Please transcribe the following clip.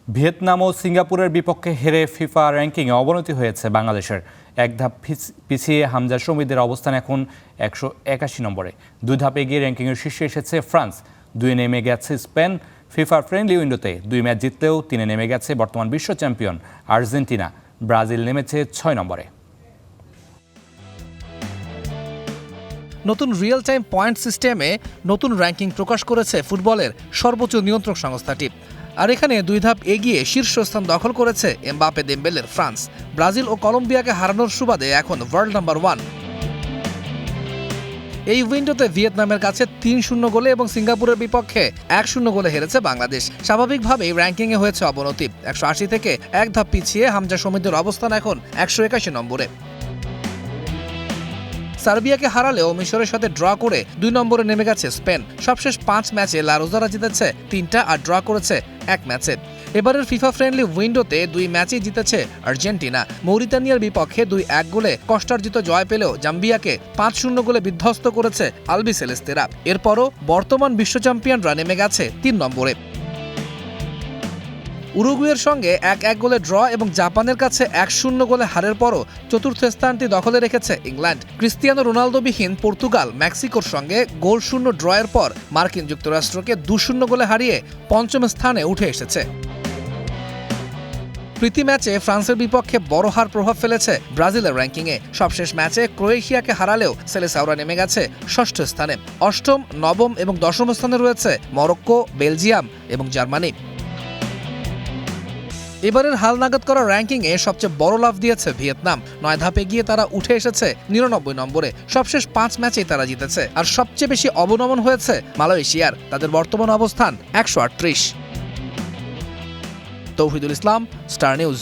Vietnam ও সিঙ্গাপুরের বিপক্ষে হেরে ফিফা র্যাঙ্কিংয়ে অবনতি হয়েছে বাংলাদেশের। এক ধাপ পিছিয়ে হামজা শমীদের অবস্থান এখন 181 নম্বরে। 2 ধাপ এগিয়ে র্যাঙ্কিংয়ের শীর্ষে এসেছে ফ্রান্স, 2 নেমে গেছে স্পেন। ফিফা ফ্রেন্ডলি উইন্ডোতে 2 ম্যাচ জিতলেও 3 নেমে গেছে বর্তমান বিশ্ব চ্যাম্পিয়ন আর্জেন্টিনা। ব্রাজিল নেমেছে 6 নম্বরে। নতুন রিয়েল টাইম পয়েন্ট সিস্টেমে নতুন র্যাঙ্কিং প্রকাশ করেছে ফুটবলের সর্বোচ্চ নিয়ন্ত্রক সংস্থাটি। আর এখানে 2 ধাপ এগিয়ে শীর্ষস্থান দখল করেছে এমবাপে দেমবেলের ফ্রান্স। ব্রাজিল ও কলম্বিয়াকে হারানোর সুবাদে এখন ওয়ার্ল্ড নাম্বার 1। এই উইন্ডোতে ভিয়েতনামের কাছে 3-0 গোলে এবং সিঙ্গাপুরের বিপক্ষে 1-0 গোলে হেরেছে বাংলাদেশ। স্বাভাবিকভাবেই র্যাঙ্কিংয়ে হয়েছে অবনতি। 180 থেকে 1 ধাপ পিছিয়ে হামজা শমীদের অবস্থান এখন 181 নম্বরে। সার্বিয়াকে হারালেও মিশরের সাথে ড্র করে 2 নম্বরে নেমে গেছে স্পেন। সবশেষ 5 ম্যাচে লা রোজারা জিতেছে 3টা আর ড্র করেছে 1 ম্যাচে। এবারের ফিফা ফ্রেন্ডলি উইন্ডোতে 2 ম্যাচেই জিতেছে আর্জেন্টিনা। মৌরিতানিয়ার বিপক্ষে 2-1 গোলে কষ্টার্জিত জয় পেলেও জাম্বিয়াকে 5-0 গোলে বিধ্বস্ত করেছে আলবি সেলেস্তেরা। এরপরও বর্তমান বিশ্ব চ্যাম্পিয়নরা নেমে গেছে 3 নম্বরে। উরুগুয়ের সঙ্গে 1-1 গোলে ড্র এবং জাপানের কাছে 1-0 গোলে হারের পরও চতুর্থ স্থানটি দখলে রেখেছে ইংল্যান্ড। ক্রিস্টিয়ানো রোনালদোবিহীন পর্তুগাল মেক্সিকোর সঙ্গে গোলশূন্য ড্রয়ের পর মার্কিন যুক্তরাষ্ট্রকে 2-0 গোলে হারিয়ে 5ম স্থানে উঠে এসেছে। প্রীতি ম্যাচে ফ্রান্সের বিপক্ষে বড় হার প্রভাব ফেলেছে ব্রাজিলের র্যাঙ্কিংয়ে। সবশেষ ম্যাচে ক্রোয়েশিয়াকে হারালেও সেলেসাওরা নেমে গেছে 6ষ্ঠ স্থানে। 8ম, 9ম এবং 10ম স্থানে রয়েছে মরক্কো, বেলজিয়াম এবং জার্মানি। এবারের হালনাগাদ করা র্যাঙ্কিংয়ে সবচেয়ে বড় লাভ দিয়েছে ভিয়েতনাম। 9 ধাপে গিয়ে তারা উঠে এসেছে 99 নম্বরে। সবশেষ 5 ম্যাচেই তারা জিতেছে। আর সবচেয়ে বেশি অবনমন হয়েছে মালয়েশিয়ার। তাদের বর্তমান অবস্থান 138। তৌহিদুল ইসলাম, স্টার নিউজ।